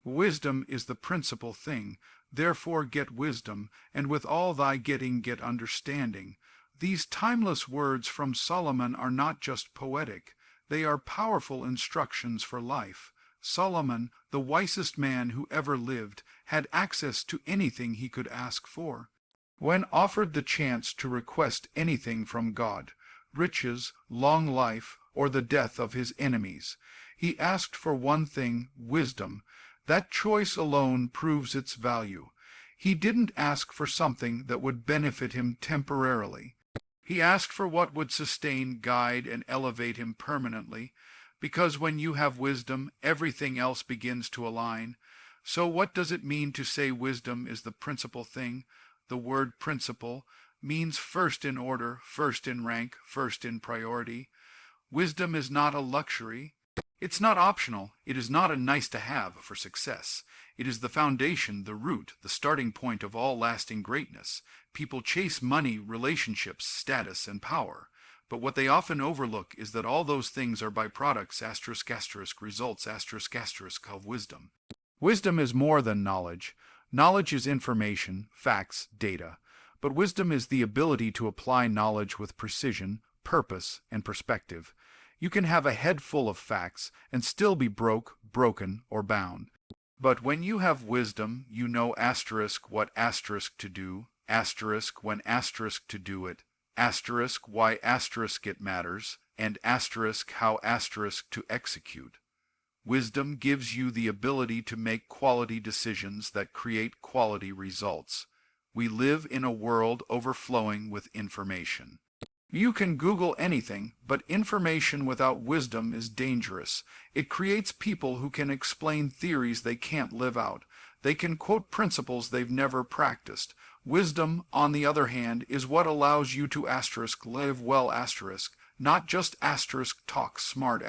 Wisdom is the principal thing. Therefore get wisdom, and with all thy getting get understanding. These timeless words from Solomon are not just poetic. They are powerful instructions for life. Solomon, the wisest man who ever lived, had access to anything he could ask for. When offered the chance to request anything from God, riches, long life, or the death of his enemies, he asked for one thing, wisdom. That choice alone proves its value. He didn't ask for something that would benefit him temporarily. He asked for what would sustain, guide, and elevate him permanently, because when you have wisdom, everything else begins to align. So what does it mean to say wisdom is the principal thing? The word principal means first in order, first in rank, first in priority. Wisdom is not a luxury. It's not optional. It is not a nice to have for success. It is the foundation, the root, the starting point of all lasting greatness. People chase money, relationships, status, and power. But what they often overlook is that all those things are byproducts results of wisdom. Wisdom is more than knowledge. Knowledge is information, facts, data. But wisdom is the ability to apply knowledge with precision, purpose, and perspective. You can have a head full of facts and still be broken, or bound. But when you have wisdom, you know what to do, when to do it, why it matters, and how to execute. Wisdom gives you the ability to make quality decisions that create quality results. We live in a world overflowing with information. You can Google anything, but information without wisdom is dangerous. It creates people who can explain theories they can't live out. They can quote principles they've never practiced. Wisdom, on the other hand, is what allows you to live well not just talk smart .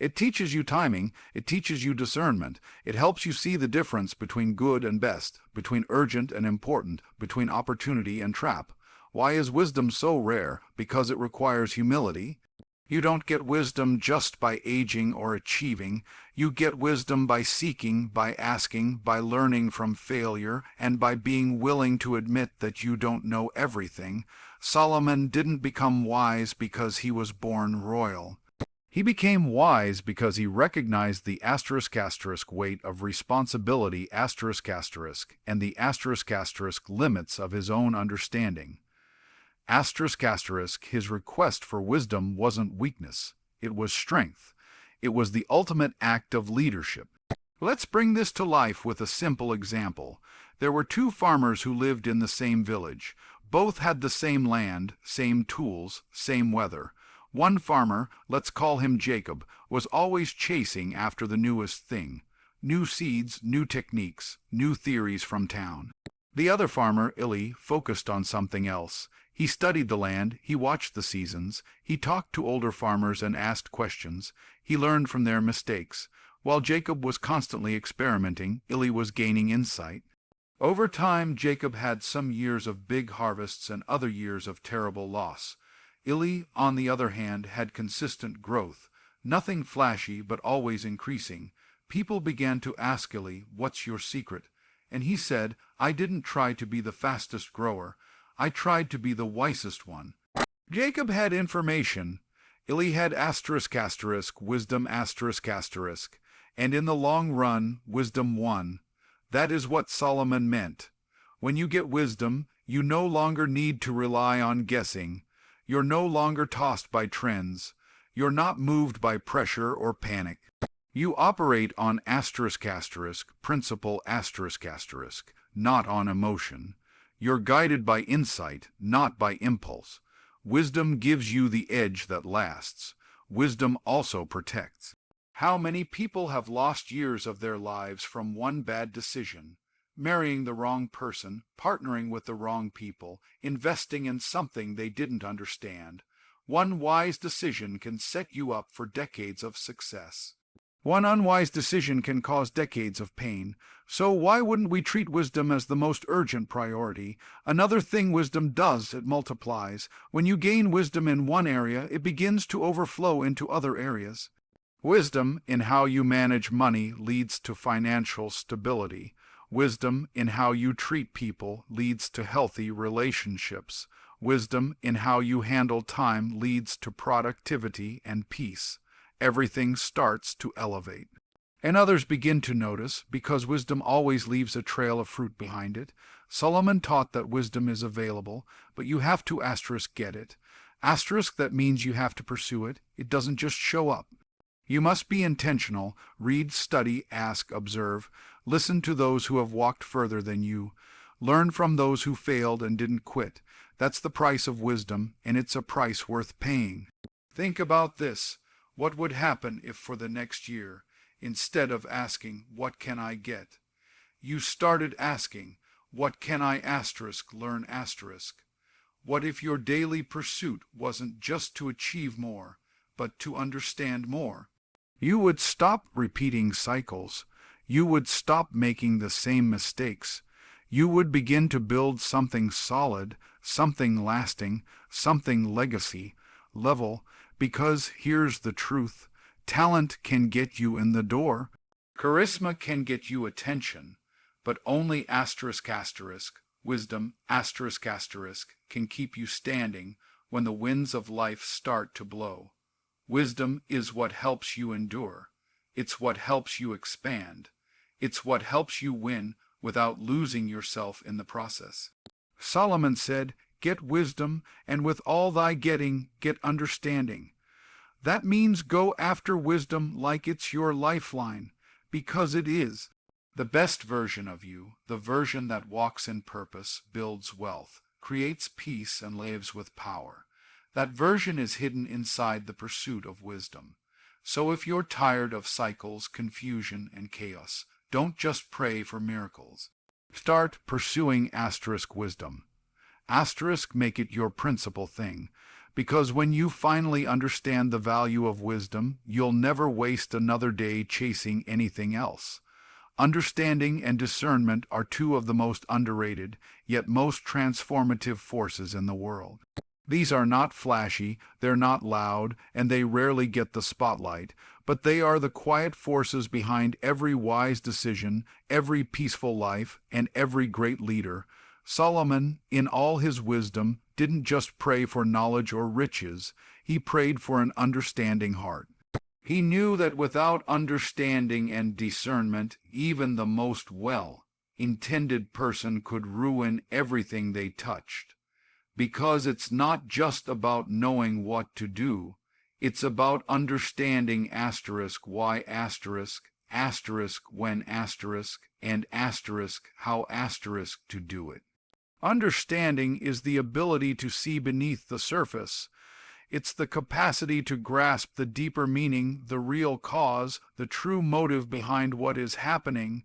It teaches you timing, it teaches you discernment, it helps you see the difference between good and best, between urgent and important, between opportunity and trap. Why is wisdom so rare? Because it requires humility. You don't get wisdom just by aging or achieving. You get wisdom by seeking, by asking, by learning from failure, and by being willing to admit that you don't know everything. Solomon didn't become wise because he was born royal. He became wise because he recognized the weight of responsibility and the limits of his own understanding. His request for wisdom wasn't weakness, it was strength. It was the ultimate act of leadership. Let's bring this to life with a simple example. There were two farmers who lived in the same village. Both had the same land, same tools, same weather. One farmer, let's call him Jacob, was always chasing after the newest thing. New seeds, new techniques, new theories from town. The other farmer, Illy, focused on something else. He studied the land, he watched the seasons, he talked to older farmers and asked questions, he learned from their mistakes. While Jacob was constantly experimenting, Illy was gaining insight. Over time, Jacob had some years of big harvests and other years of terrible loss. Illy, on the other hand, had consistent growth, nothing flashy but always increasing. People began to ask Illy, "What's your secret?" And he said, "I didn't try to be the fastest grower. I tried to be the wisest one." Jacob had information. Illy had wisdom and in the long run, wisdom won. That is what Solomon meant. When you get wisdom, you no longer need to rely on guessing. You're no longer tossed by trends. You're not moved by pressure or panic. You operate on principle not on emotion. You're guided by insight, not by impulse. Wisdom gives you the edge that lasts. Wisdom also protects. How many people have lost years of their lives from one bad decision? Marrying the wrong person, partnering with the wrong people, investing in something they didn't understand. One wise decision can set you up for decades of success. One unwise decision can cause decades of pain. So why wouldn't we treat wisdom as the most urgent priority? Another thing wisdom does, it multiplies. When you gain wisdom in one area, it begins to overflow into other areas. Wisdom in how you manage money leads to financial stability. Wisdom in how you treat people leads to healthy relationships. Wisdom in how you handle time leads to productivity and peace. Everything starts to elevate. And others begin to notice, because wisdom always leaves a trail of fruit behind it. Solomon taught that wisdom is available, but you have to get it. That means you have to pursue it. It doesn't just show up. You must be intentional. Read, study, ask, observe. Listen to those who have walked further than you. Learn from those who failed and didn't quit. That's the price of wisdom, and it's a price worth paying. Think about this. What would happen if for the next year, instead of asking, "What can I get?" you started asking, "What can I learn?" What if your daily pursuit wasn't just to achieve more, but to understand more? You would stop repeating cycles. You would stop making the same mistakes. You would begin to build something solid, something lasting, something legacy level, because here's the truth. Talent can get you in the door. Charisma can get you attention, but only wisdom can keep you standing when the winds of life start to blow. Wisdom is what helps you endure. It's what helps you expand. It's what helps you win without losing yourself in the process. Solomon said, "Get wisdom, and with all thy getting, get understanding." That means go after wisdom like it's your lifeline, because it is. The best version of you, the version that walks in purpose, builds wealth, creates peace, and lives with power. That version is hidden inside the pursuit of wisdom. So if you're tired of cycles, confusion, and chaos, don't just pray for miracles. Start pursuing wisdom. Make it your principal thing. Because when you finally understand the value of wisdom, you'll never waste another day chasing anything else. Understanding and discernment are two of the most underrated, yet most transformative forces in the world. These are not flashy, they're not loud, and they rarely get the spotlight, but they are the quiet forces behind every wise decision, every peaceful life, and every great leader. Solomon, in all his wisdom, didn't just pray for knowledge or riches, he prayed for an understanding heart. He knew that without understanding and discernment, even the most well-intended person could ruin everything they touched. Because it's not just about knowing what to do, it's about understanding why when and how to do it. Understanding is the ability to see beneath the surface. It's the capacity to grasp the deeper meaning, the real cause, the true motive behind what is happening.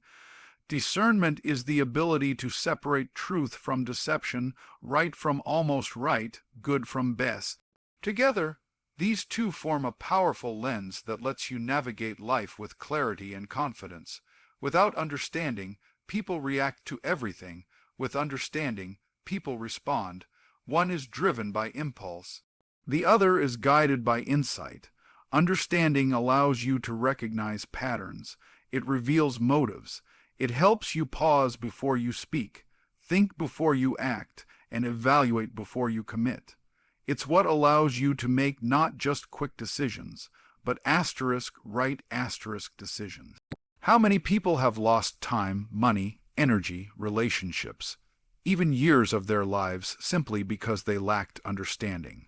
Discernment is the ability to separate truth from deception, right from almost right, good from best. Together, these two form a powerful lens that lets you navigate life with clarity and confidence. Without understanding, people react to everything. With understanding, people respond. One is driven by impulse. The other is guided by insight. Understanding allows you to recognize patterns. It reveals motives. It helps you pause before you speak, think before you act, and evaluate before you commit. It's what allows you to make not just quick decisions, but right decisions. How many people have lost time, money, energy, relationships, even years of their lives simply because they lacked understanding?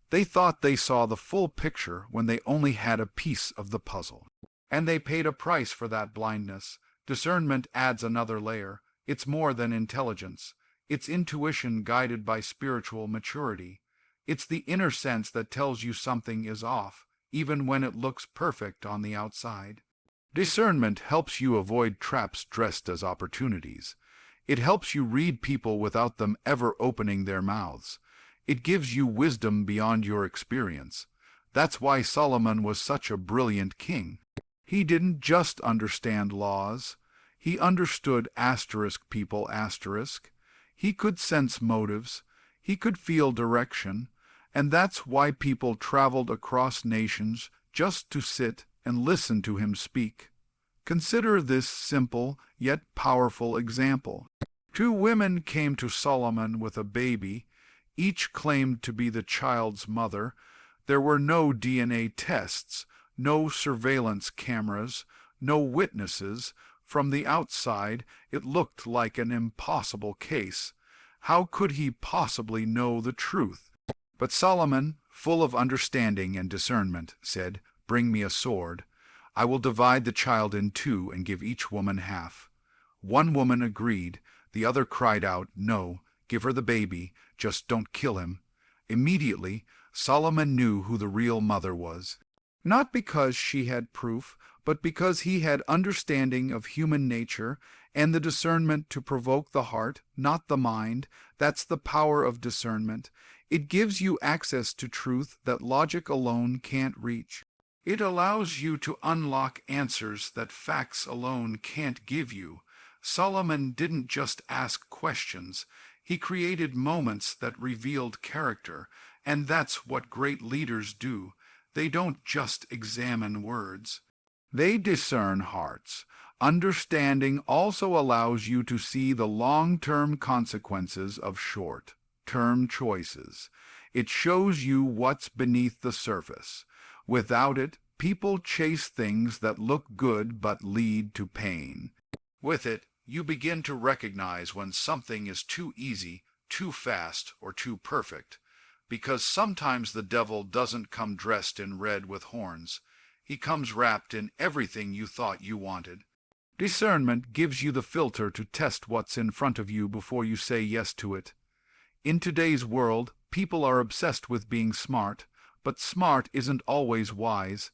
They thought they saw the full picture when they only had a piece of the puzzle. And they paid a price for that blindness. Discernment adds another layer. It's more than intelligence. It's intuition guided by spiritual maturity. It's the inner sense that tells you something is off, even when it looks perfect on the outside. Discernment helps you avoid traps dressed as opportunities. It helps you read people without them ever opening their mouths. It gives you wisdom beyond your experience. That's why Solomon was such a brilliant king. He didn't just understand laws. He understood people. He could sense motives. He could feel direction. And that's why people traveled across nations, just to sit and listen to him speak. Consider this simple yet powerful example. Two women came to Solomon with a baby. Each claimed to be the child's mother. There were no DNA tests, no surveillance cameras, no witnesses. From the outside, it looked like an impossible case. How could he possibly know the truth? But Solomon, full of understanding and discernment, said, "Bring me a sword. I will divide the child in two and give each woman half." One woman agreed. The other cried out, "No, give her the baby, just don't kill him." Immediately, Solomon knew who the real mother was. Not because she had proof, but because he had understanding of human nature and the discernment to provoke the heart, not the mind. That's the power of discernment. It gives you access to truth that logic alone can't reach. It allows you to unlock answers that facts alone can't give you. Solomon didn't just ask questions. He created moments that revealed character, and that's what great leaders do. They don't just examine words. They discern hearts. Understanding also allows you to see the long-term consequences of short-term choices. It shows you what's beneath the surface. Without it, people chase things that look good but lead to pain. With it, you begin to recognize when something is too easy, too fast, or too perfect. Because sometimes the devil doesn't come dressed in red with horns. He comes wrapped in everything you thought you wanted. Discernment gives you the filter to test what's in front of you before you say yes to it. In today's world, people are obsessed with being smart, but smart isn't always wise.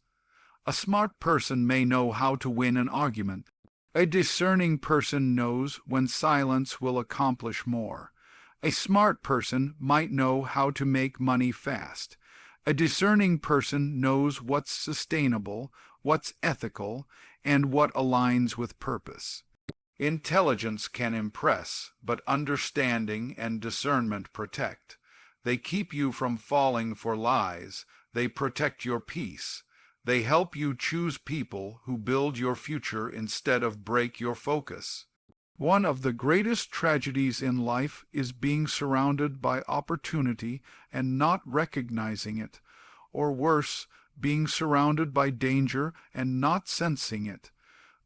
A smart person may know how to win an argument. A discerning person knows when silence will accomplish more. A smart person might know how to make money fast. A discerning person knows what's sustainable, what's ethical, and what aligns with purpose. Intelligence can impress, but understanding and discernment protect. They keep you from falling for lies. They protect your peace. They help you choose people who build your future instead of break your focus. One of the greatest tragedies in life is being surrounded by opportunity and not recognizing it, or worse, being surrounded by danger and not sensing it.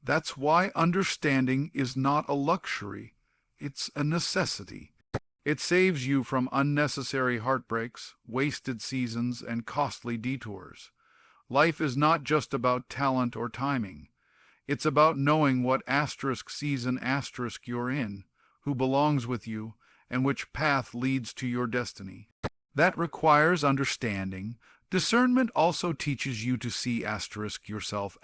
That's why understanding is not a luxury, it's a necessity. It saves you from unnecessary heartbreaks, wasted seasons, and costly detours. Life is not just about talent or timing. It's about knowing what season you're in, who belongs with you, and which path leads to your destiny. That requires understanding. Discernment also teaches you to see yourself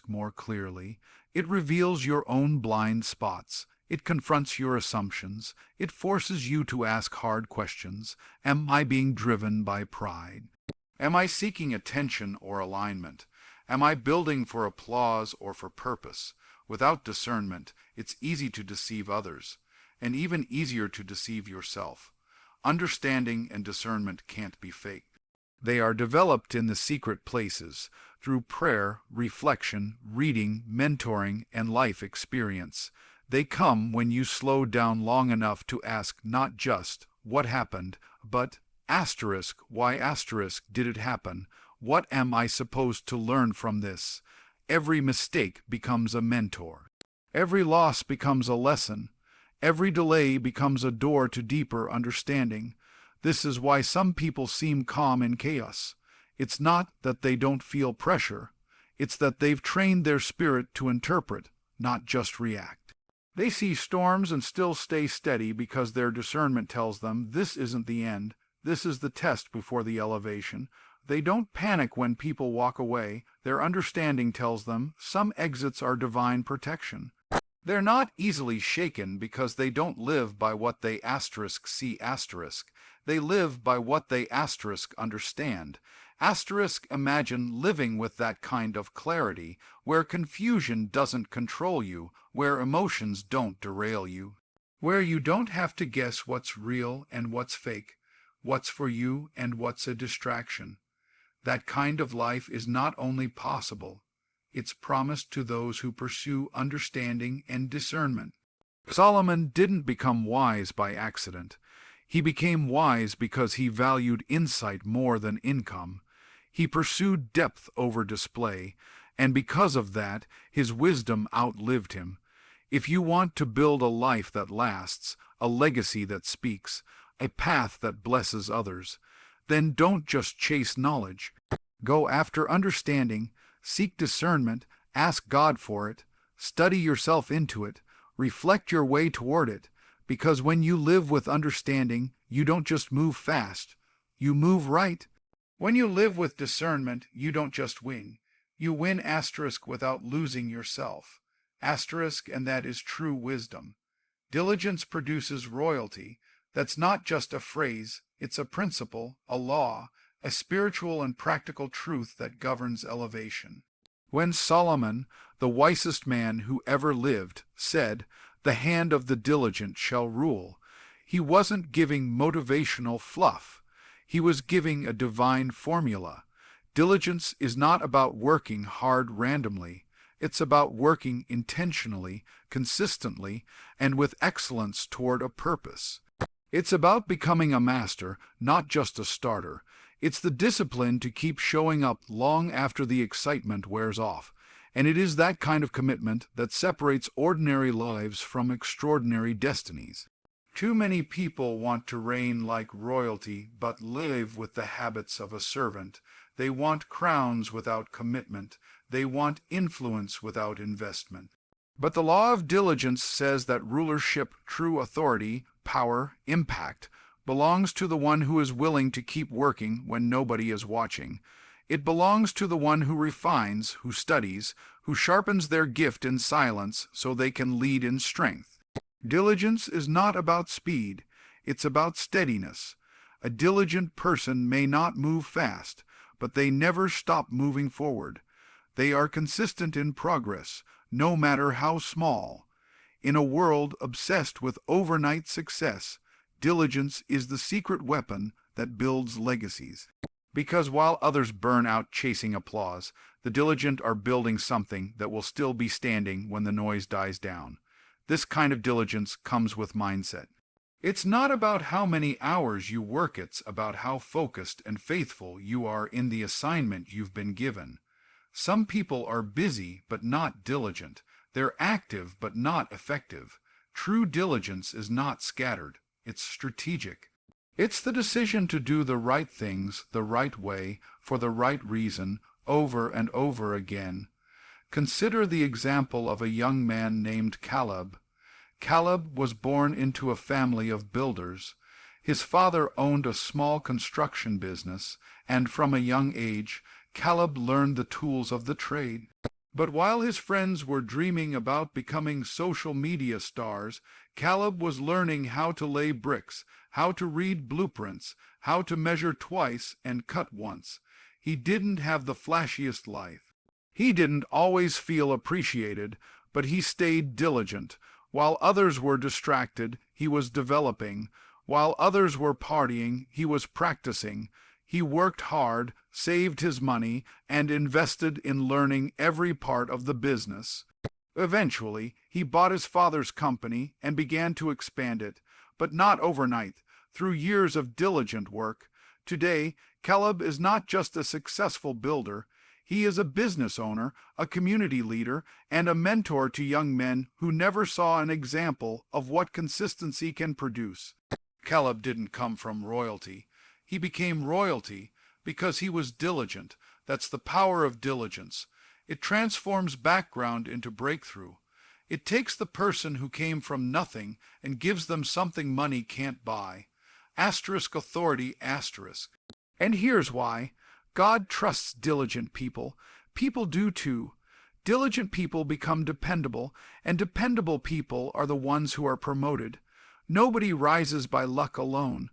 more clearly. It reveals your own blind spots. It confronts your assumptions. It forces you to ask hard questions. Am I being driven by pride? Am I seeking attention or alignment? Am I building for applause or for purpose? Without discernment, it's easy to deceive others, and even easier to deceive yourself. Understanding and discernment can't be faked. They are developed in the secret places, through prayer, reflection, reading, mentoring, and life experience. They come when you slow down long enough to ask not just, "What happened?" but why did it happen? What am I supposed to learn from this? Every mistake becomes a mentor. Every loss becomes a lesson. Every delay becomes a door to deeper understanding. This is why some people seem calm in chaos. It's not that they don't feel pressure. It's that they've trained their spirit to interpret, not just react. They see storms and still stay steady because their discernment tells them this isn't the end. This is the test before the elevation. They don't panic when people walk away. Their understanding tells them some exits are divine protection. They're not easily shaken because they don't live by what they see. They live by what they understand. Imagine living with that kind of clarity, where confusion doesn't control you, where emotions don't derail you, where you don't have to guess what's real and what's fake, what's for you and what's a distraction. That kind of life is not only possible, it's promised to those who pursue understanding and discernment. Solomon didn't become wise by accident. He became wise because he valued insight more than income. He pursued depth over display, and because of that, his wisdom outlived him. If you want to build a life that lasts, a legacy that speaks, a path that blesses others, then don't just chase knowledge. Go after understanding, seek discernment, ask God for it, study yourself into it, reflect your way toward it, because when you live with understanding, you don't just move fast, you move right. When you live with discernment, you don't just win. You win asterisk without losing yourself. Asterisk, and that is true wisdom. Diligence produces royalty. That's not just a phrase, it's a principle, a law, a spiritual and practical truth that governs elevation. When Solomon, the wisest man who ever lived, said, "The hand of the diligent shall rule," he wasn't giving motivational fluff. He was giving a divine formula. Diligence is not about working hard randomly. It's about working intentionally, consistently, and with excellence toward a purpose. It's about becoming a master, not just a starter. It's the discipline to keep showing up long after the excitement wears off. And it is that kind of commitment that separates ordinary lives from extraordinary destinies. Too many people want to reign like royalty, but live with the habits of a servant. They want crowns without commitment. They want influence without investment. But the law of diligence says that rulership, true authority, power, impact, belongs to the one who is willing to keep working when nobody is watching. It belongs to the one who refines, who studies, who sharpens their gift in silence so they can lead in strength. Diligence is not about speed, it's about steadiness. A diligent person may not move fast, but they never stop moving forward. They are consistent in progress, no matter how small. In a world obsessed with overnight success, diligence is the secret weapon that builds legacies. Because while others burn out chasing applause, the diligent are building something that will still be standing when the noise dies down. This kind of diligence comes with mindset. It's not about how many hours you work, it's about how focused and faithful you are in the assignment you've been given. Some people are busy but not diligent. They're active but not effective. True diligence is not scattered, it's strategic. It's the decision to do the right things the right way for the right reason over and over again. Consider the example of a young man named Caleb. Caleb was born into a family of builders. His father owned a small construction business, and from a young age, Caleb learned the tools of the trade. But while his friends were dreaming about becoming social media stars, Caleb was learning how to lay bricks, how to read blueprints, how to measure twice and cut once. He didn't have the flashiest life. He didn't always feel appreciated, but he stayed diligent. While others were distracted, he was developing. While others were partying, he was practicing. He worked hard, saved his money, and invested in learning every part of the business. Eventually, he bought his father's company and began to expand it, but not overnight, through years of diligent work. Today, Caleb is not just a successful builder. He is a business owner, a community leader, and a mentor to young men who never saw an example of what consistency can produce. Caleb didn't come from royalty. He became royalty because he was diligent. That's the power of diligence. It transforms background into breakthrough. It takes the person who came from nothing and gives them something money can't buy. Asterisk authority asterisk. And here's why. God trusts diligent people. People do too. Diligent people become dependable, and dependable people are the ones who are promoted. Nobody rises by luck alone.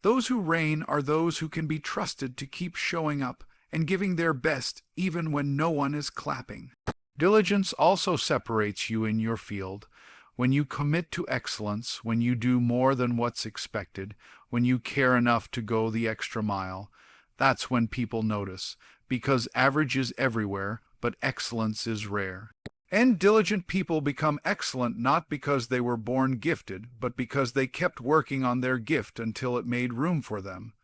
Those who reign are those who can be trusted to keep showing up and giving their best even when no one is clapping. Diligence also separates you in your field. When you commit to excellence, when you do more than what's expected, when you care enough to go the extra mile, That's when people notice, because average is everywhere, but excellence is rare. And diligent people become excellent not because they were born gifted, but because they kept working on their gift until it made room for them.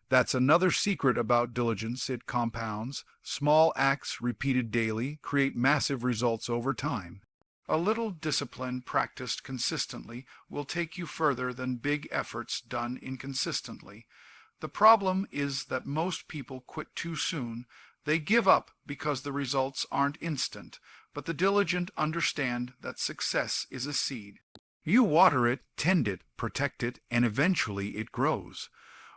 That's another secret about diligence. It compounds. Small acts repeated daily create massive results over time. A little discipline practiced consistently will take you further than big efforts done inconsistently. The problem is that most people quit too soon. They give up because the results aren't instant, but the diligent understand that success is a seed. You water it, tend it, protect it, and eventually it grows.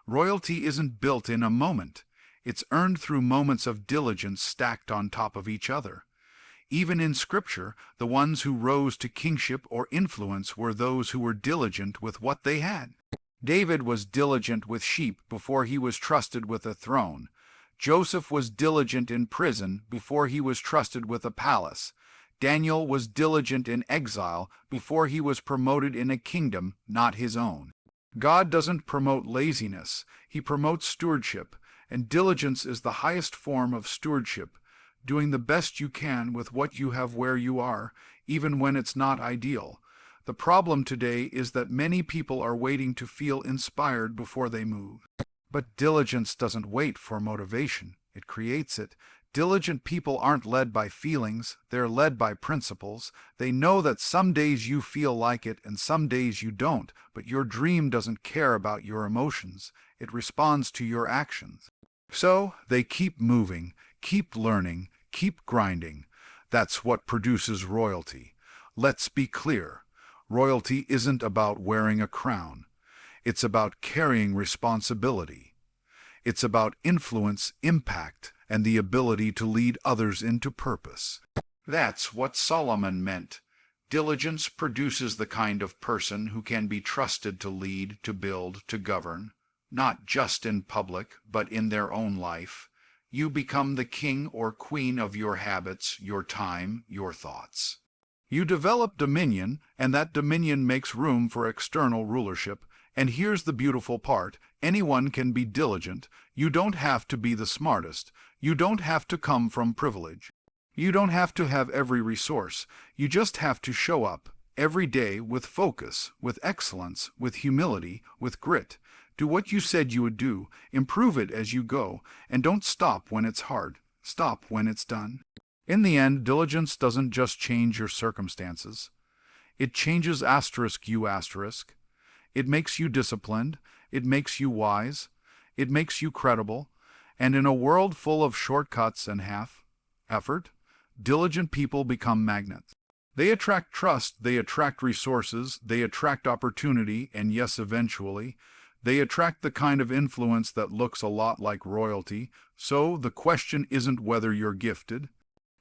Royalty isn't built in a moment. It's earned through moments of diligence stacked on top of each other. Even in Scripture, the ones who rose to kingship or influence were those who were diligent with what they had. David was diligent with sheep before he was trusted with a throne. Joseph was diligent in prison before he was trusted with a palace. Daniel was diligent in exile before he was promoted in a kingdom not his own. God doesn't promote laziness, He promotes stewardship, and diligence is the highest form of stewardship, doing the best you can with what you have where you are, even when it's not ideal. The problem today is that many people are waiting to feel inspired before they move. But diligence doesn't wait for motivation, it creates it. Diligent people aren't led by feelings, they're led by principles. They know that some days you feel like it and some days you don't, but your dream doesn't care about your emotions. It responds to your actions. So they keep moving, keep learning, keep grinding. That's what produces royalty. Let's be clear. Royalty isn't about wearing a crown. It's about carrying responsibility. It's about influence, impact, and the ability to lead others into purpose. That's what Solomon meant. Diligence produces the kind of person who can be trusted to lead, to build, to govern, not just in public, but in their own life. You become the king or queen of your habits, your time, your thoughts. You develop dominion, and that dominion makes room for external rulership. And here's the beautiful part. Anyone can be diligent. You don't have to be the smartest. You don't have to come from privilege. You don't have to have every resource. You just have to show up every day with focus, with excellence, with humility, with grit. Do what you said you would do. Improve it as you go. And don't stop when it's hard. Stop when it's done. In the end, diligence doesn't just change your circumstances. It changes you. It makes you disciplined. It makes you wise. It makes you credible. And in a world full of shortcuts and half-effort, diligent people become magnets. They attract trust, they attract resources, they attract opportunity, and yes, eventually, they attract the kind of influence that looks a lot like royalty. So the question isn't whether you're gifted.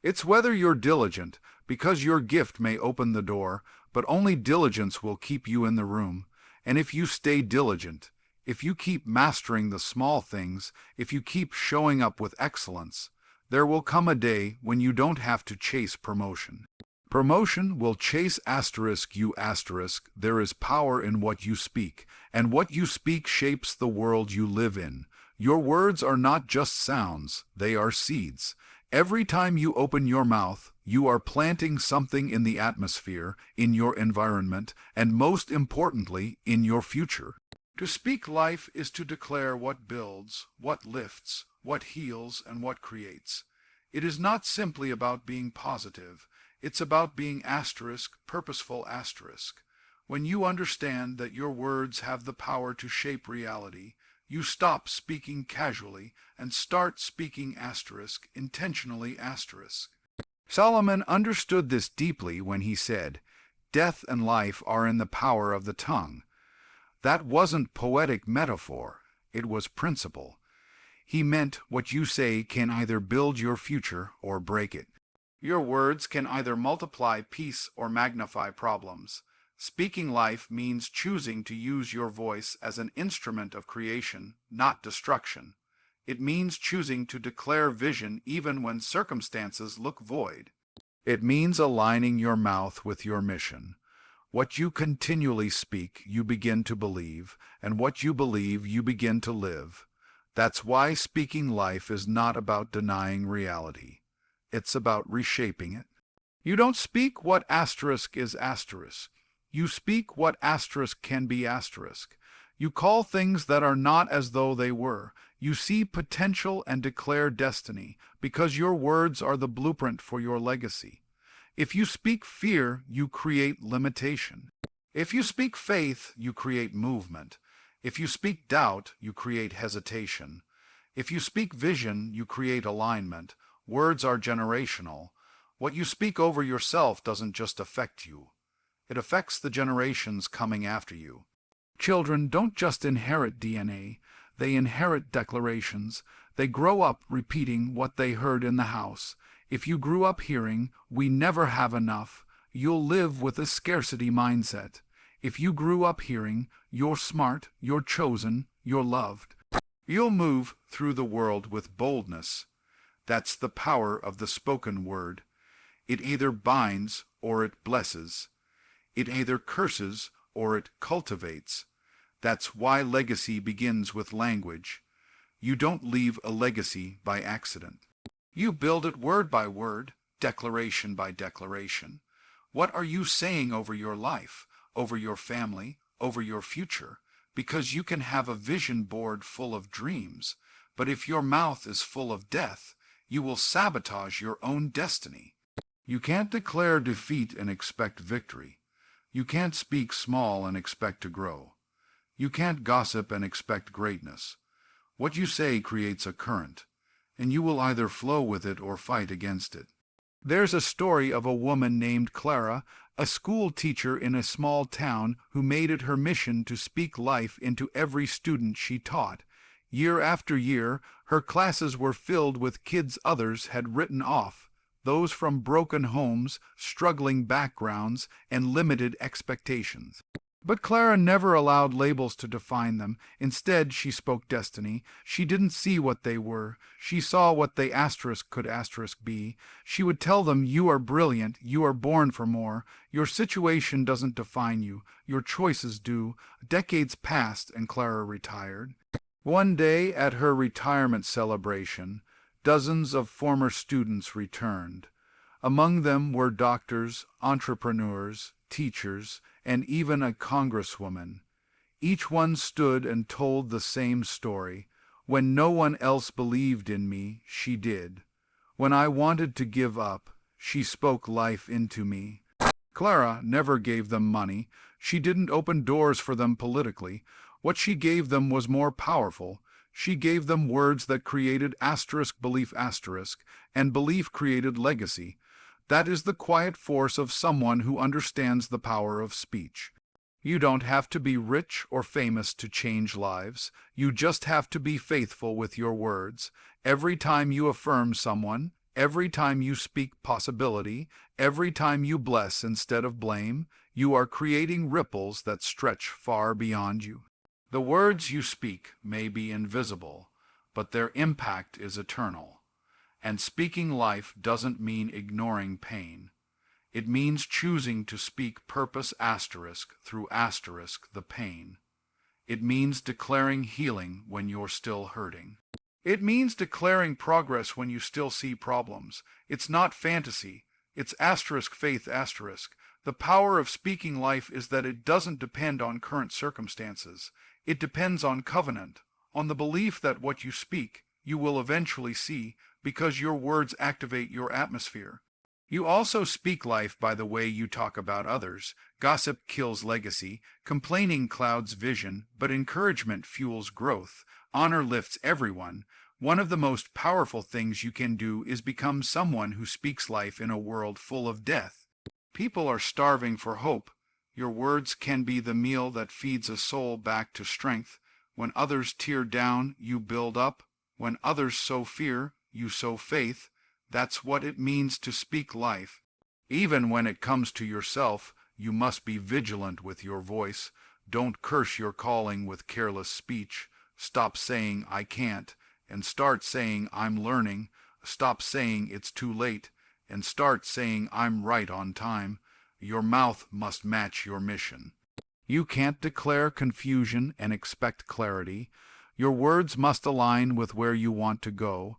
It's whether you're diligent, because your gift may open the door, but only diligence will keep you in the room. And if you stay diligent, if you keep mastering the small things, if you keep showing up with excellence, there will come a day when you don't have to chase promotion. Promotion will chase you. There is power in what you speak, and what you speak shapes the world you live in. Your words are not just sounds, they are seeds. Every time you open your mouth, you are planting something in the atmosphere, in your environment, and most importantly, in your future. To speak life is to declare what builds, what lifts, what heals, and what creates. It is not simply about being positive. It's about being purposeful. When you understand that your words have the power to shape reality, you stop speaking casually and start speaking intentionally. Solomon understood this deeply when he said, "Death and life are in the power of the tongue." That wasn't poetic metaphor, it was principle. He meant what you say can either build your future or break it. Your words can either multiply peace or magnify problems. Speaking life means choosing to use your voice as an instrument of creation, not destruction. It means choosing to declare vision even when circumstances look void. It means aligning your mouth with your mission. What you continually speak, you begin to believe, and what you believe, you begin to live. That's why speaking life is not about denying reality. It's about reshaping it. You don't speak what asterisk is asterisk. You speak what asterisk can be asterisk. You call things that are not as though they were. You see potential and declare destiny, because your words are the blueprint for your legacy. If you speak fear, you create limitation. If you speak faith, you create movement. If you speak doubt, you create hesitation. If you speak vision, you create alignment. Words are generational. What you speak over yourself doesn't just affect you. It affects the generations coming after you. Children don't just inherit DNA, they inherit declarations. They grow up repeating what they heard in the house. If you grew up hearing, "We never have enough," you'll live with a scarcity mindset. If you grew up hearing, "You're smart, you're chosen, you're loved," you'll move through the world with boldness. That's the power of the spoken word. It either binds or it blesses. It either curses or it cultivates. That's why legacy begins with language. You don't leave a legacy by accident. You build it word by word, declaration by declaration. What are you saying over your life, over your family, over your future? Because you can have a vision board full of dreams, but if your mouth is full of death, you will sabotage your own destiny. You can't declare defeat and expect victory. You can't speak small and expect to grow. You can't gossip and expect greatness. What you say creates a current, and you will either flow with it or fight against it. There's a story of a woman named Clara, a school teacher in a small town who made it her mission to speak life into every student she taught. Year after year, her classes were filled with kids others had written off, those from broken homes, struggling backgrounds, and limited expectations. But Clara never allowed labels to define them. Instead, she spoke destiny. She didn't see what they were. She saw what they asterisk could asterisk be. She would tell them, "You are brilliant. You are born for more. Your situation doesn't define you. Your choices do." Decades passed, and Clara retired. One day, at her retirement celebration, dozens of former students returned. Among them were doctors, entrepreneurs, teachers, and even a congresswoman. Each one stood and told the same story. When no one else believed in me, she did. When I wanted to give up, she spoke life into me. Clara never gave them money. She didn't open doors for them politically. What she gave them was more powerful. She gave them words that created asterisk belief asterisk, and belief created legacy. That is the quiet force of someone who understands the power of speech. You don't have to be rich or famous to change lives. You just have to be faithful with your words. Every time you affirm someone, every time you speak possibility, every time you bless instead of blame, you are creating ripples that stretch far beyond you. The words you speak may be invisible, but their impact is eternal. And speaking life doesn't mean ignoring pain. It means choosing to speak purpose asterisk through asterisk the pain. It means declaring healing when you're still hurting. It means declaring progress when you still see problems. It's not fantasy. It's asterisk faith asterisk. The power of speaking life is that it doesn't depend on current circumstances. It depends on covenant, on the belief that what you speak, you will eventually see, because your words activate your atmosphere. You also speak life by the way you talk about others. Gossip kills legacy, complaining clouds vision, but encouragement fuels growth. Honor lifts everyone. One of the most powerful things you can do is become someone who speaks life in a world full of death. People are starving for hope. Your words can be the meal that feeds a soul back to strength. When others tear down, you build up. When others sow fear, you sow faith. That's what it means to speak life. Even when it comes to yourself, you must be vigilant with your voice. Don't curse your calling with careless speech. Stop saying, "I can't," and start saying, "I'm learning." Stop saying, "It's too late," and start saying, "I'm right on time." Your mouth must match your mission. You can't declare confusion and expect clarity. Your words must align with where you want to go.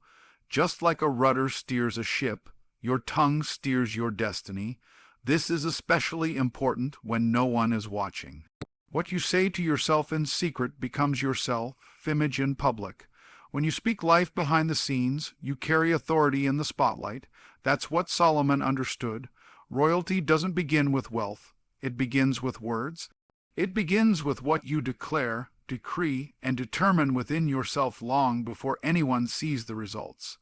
Just like a rudder steers a ship, your tongue steers your destiny. This is especially important when no one is watching. What you say to yourself in secret becomes your self-image in public. When you speak life behind the scenes, you carry authority in the spotlight. That's what Solomon understood. Royalty doesn't begin with wealth. It begins with words. It begins with what you declare, decree, and determine within yourself long before anyone sees the results.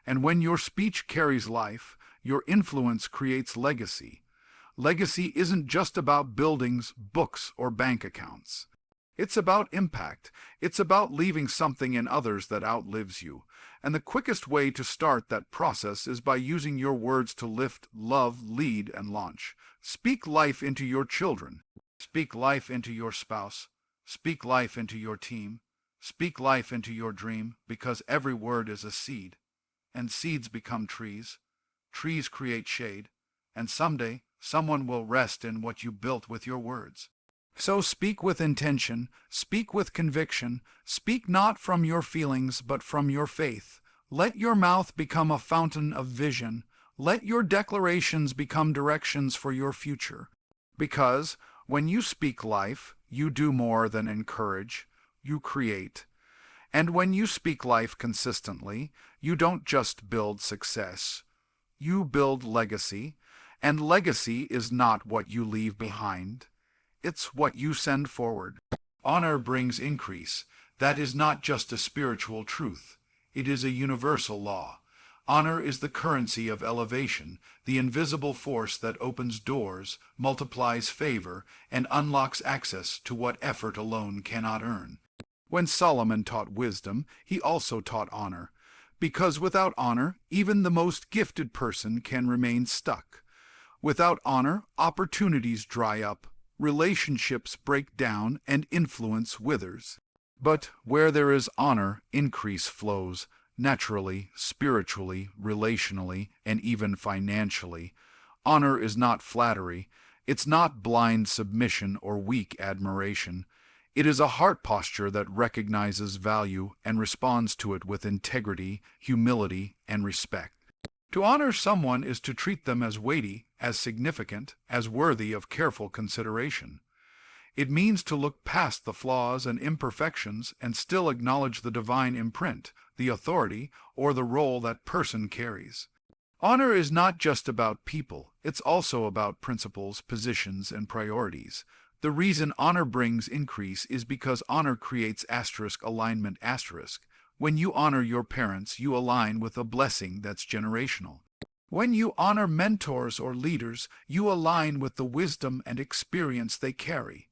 And when your speech carries life, your influence creates legacy. Legacy isn't just about buildings, books, or bank accounts. It's about impact. It's about leaving something in others that outlives you. And the quickest way to start that process is by using your words to lift, love, lead, and launch. Speak life into your children. Speak life into your spouse. Speak life into your team. Speak life into your dream, because every word is a seed. And seeds become trees. Trees create shade. And someday, someone will rest in what you built with your words. So speak with intention, speak with conviction, speak not from your feelings but from your faith. Let your mouth become a fountain of vision. Let your declarations become directions for your future. Because when you speak life, you do more than encourage, you create. And when you speak life consistently, you don't just build success, you build legacy. And legacy is not what you leave behind. It's what you send forward. Honor brings increase. That is not just a spiritual truth. It is a universal law. Honor is the currency of elevation, the invisible force that opens doors, multiplies favor, and unlocks access to what effort alone cannot earn. When Solomon taught wisdom, he also taught honor. Because without honor, even the most gifted person can remain stuck. Without honor, opportunities dry up. Relationships break down and influence withers. But where there is honor, increase flows, naturally, spiritually, relationally, and even financially. Honor is not flattery. It's not blind submission or weak admiration. It is a heart posture that recognizes value and responds to it with integrity, humility, and respect. To honor someone is to treat them as weighty, as significant, as worthy of careful consideration. It means to look past the flaws and imperfections and still acknowledge the divine imprint, the authority, or the role that person carries. Honor is not just about people, it's also about principles, positions, and priorities. The reason honor brings increase is because honor creates alignment. When you honor your parents, you align with a blessing that's generational. When you honor mentors or leaders, you align with the wisdom and experience they carry.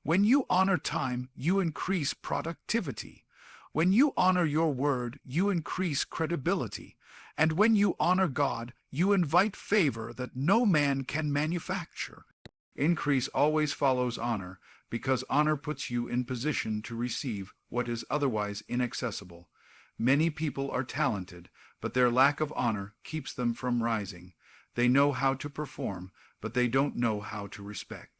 When you honor time, you increase productivity. When you honor your word, you increase credibility. And when you honor God, you invite favor that no man can manufacture. Increase always follows honor, because honor puts you in position to receive what is otherwise inaccessible. Many people are talented, but their lack of honor keeps them from rising. They know how to perform, but they don't know how to respect.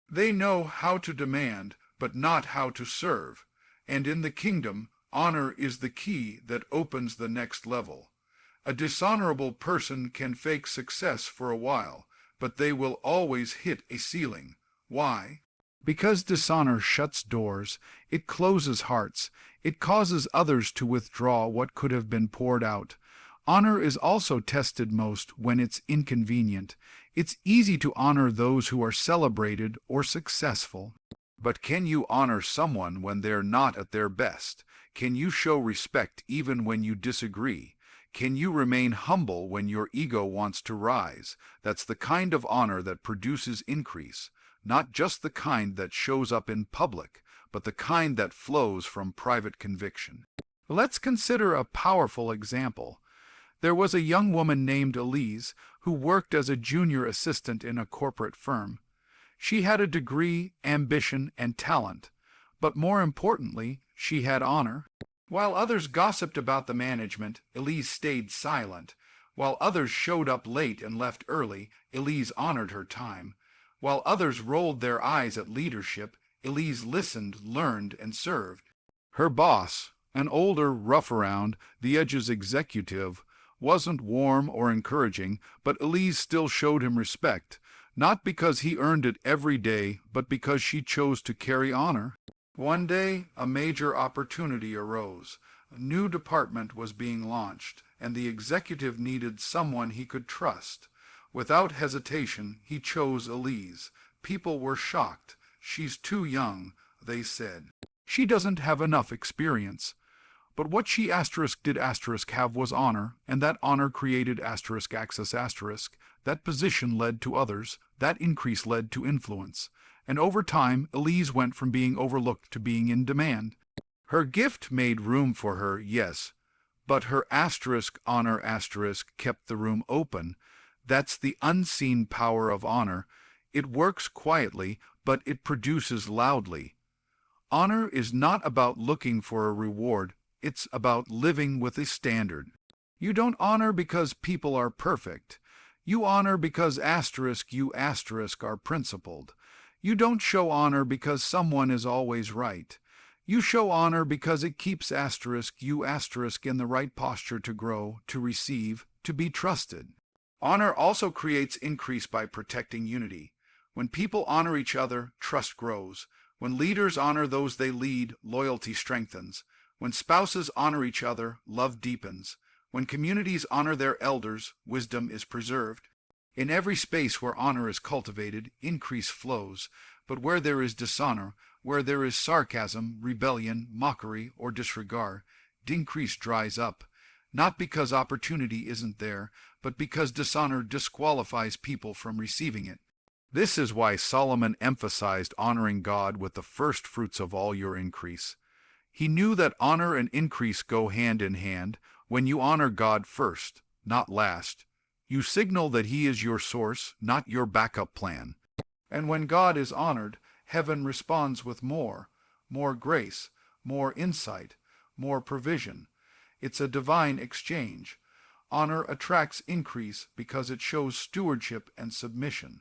They know how to demand, but not how to serve. And in the kingdom, honor is the key that opens the next level. A dishonorable person can fake success for a while, but they will always hit a ceiling. Why? Because dishonor shuts doors, it closes hearts, it causes others to withdraw what could have been poured out. Honor is also tested most when it's inconvenient. It's easy to honor those who are celebrated or successful. But can you honor someone when they're not at their best? Can you show respect even when you disagree? Can you remain humble when your ego wants to rise? That's the kind of honor that produces increase. Not just the kind that shows up in public, but the kind that flows from private conviction. Let's consider a powerful example. There was a young woman named Elise who worked as a junior assistant in a corporate firm. She had a degree, ambition, and talent, but more importantly, she had honor. While others gossiped about the management, Elise stayed silent. While others showed up late and left early, Elise honored her time. While others rolled their eyes at leadership, Elise listened, learned, and served. Her boss, an older, rough-around-the-edges executive, wasn't warm or encouraging, but Elise still showed him respect, not because he earned it every day, but because she chose to carry honor. One day, a major opportunity arose. A new department was being launched, and the executive needed someone he could trust. Without hesitation, he chose Elise. People were shocked. "She's too young," they said. "She doesn't have enough experience." But what she did have was honor, and that honor created access. That position led to others, that increase led to influence. And over time, Elise went from being overlooked to being in demand. Her gift made room for her, yes, but her honor kept the room open. That's the unseen power of honor. It works quietly, but it produces loudly. Honor is not about looking for a reward. It's about living with a standard. You don't honor because people are perfect. You honor because you are principled. You don't show honor because someone is always right. You show honor because it keeps you in the right posture to grow, to receive, to be trusted. Honor also creates increase by protecting unity. When people honor each other, trust grows. When leaders honor those they lead, loyalty strengthens. When spouses honor each other, love deepens. When communities honor their elders, wisdom is preserved. In every space where honor is cultivated, increase flows. But where there is dishonor, where there is sarcasm, rebellion, mockery, or disregard, increase dries up. Not because opportunity isn't there, but because dishonor disqualifies people from receiving it. This is why Solomon emphasized honoring God with the first fruits of all your increase. He knew that honor and increase go hand in hand. When you honor God first, not last, you signal that He is your source, not your backup plan. And when God is honored, heaven responds with more grace, more insight, more provision. It's a divine exchange. Honor attracts increase because it shows stewardship and submission.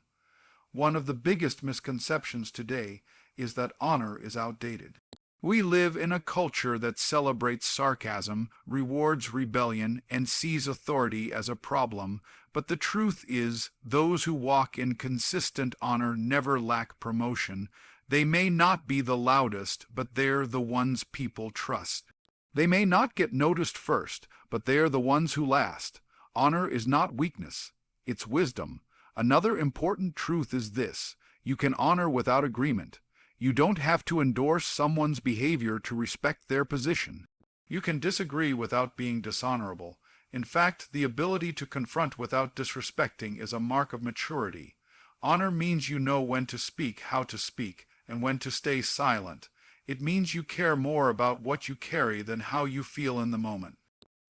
One of the biggest misconceptions today is that honor is outdated. We live in a culture that celebrates sarcasm, rewards rebellion, and sees authority as a problem, but the truth is, those who walk in consistent honor never lack promotion. They may not be the loudest, but they're the ones people trust. They may not get noticed first, but they are the ones who last. Honor is not weakness, it's wisdom. Another important truth is this: you can honor without agreement. You don't have to endorse someone's behavior to respect their position. You can disagree without being dishonorable. In fact, the ability to confront without disrespecting is a mark of maturity. Honor means you know when to speak, how to speak, and when to stay silent. It means you care more about what you carry than how you feel in the moment.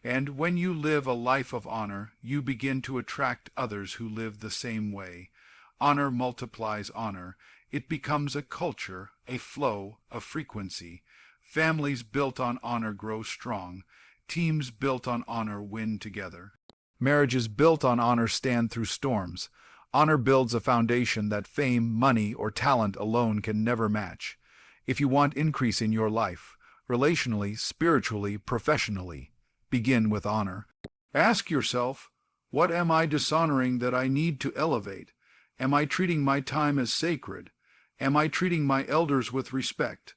And when you live a life of honor, you begin to attract others who live the same way. Honor multiplies honor. It becomes a culture, a flow, a frequency. Families built on honor grow strong. Teams built on honor win together. Marriages built on honor stand through storms. Honor builds a foundation that fame, money, or talent alone can never match. If you want increase in your life, relationally, spiritually, professionally, begin with honor. Ask yourself, what am I dishonoring that I need to elevate? Am I treating my time as sacred? Am I treating my elders with respect?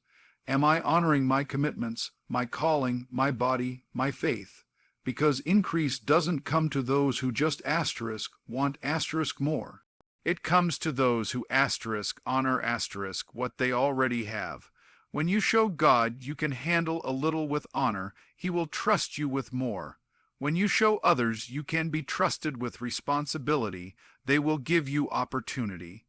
Am I honoring my commitments, my calling, my body, my faith? Because increase doesn't come to those who just want more. It comes to those who honor what they already have. When you show God you can handle a little with honor, He will trust you with more. When you show others you can be trusted with responsibility, they will give you opportunity.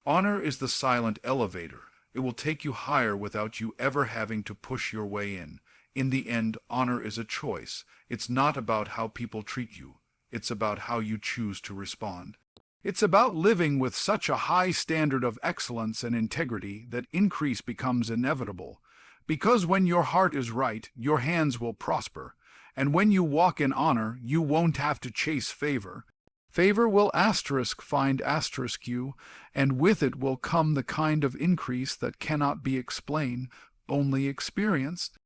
Honor is the silent elevator. It will take you higher without you ever having to push your way in. In the end, honor is a choice. It's not about how people treat you. It's about how you choose to respond. It's about living with such a high standard of excellence and integrity that increase becomes inevitable. Because when your heart is right, your hands will prosper. And when you walk in honor, you won't have to chase favor. Favor will find you, and with it will come the kind of increase that cannot be explained, only experienced.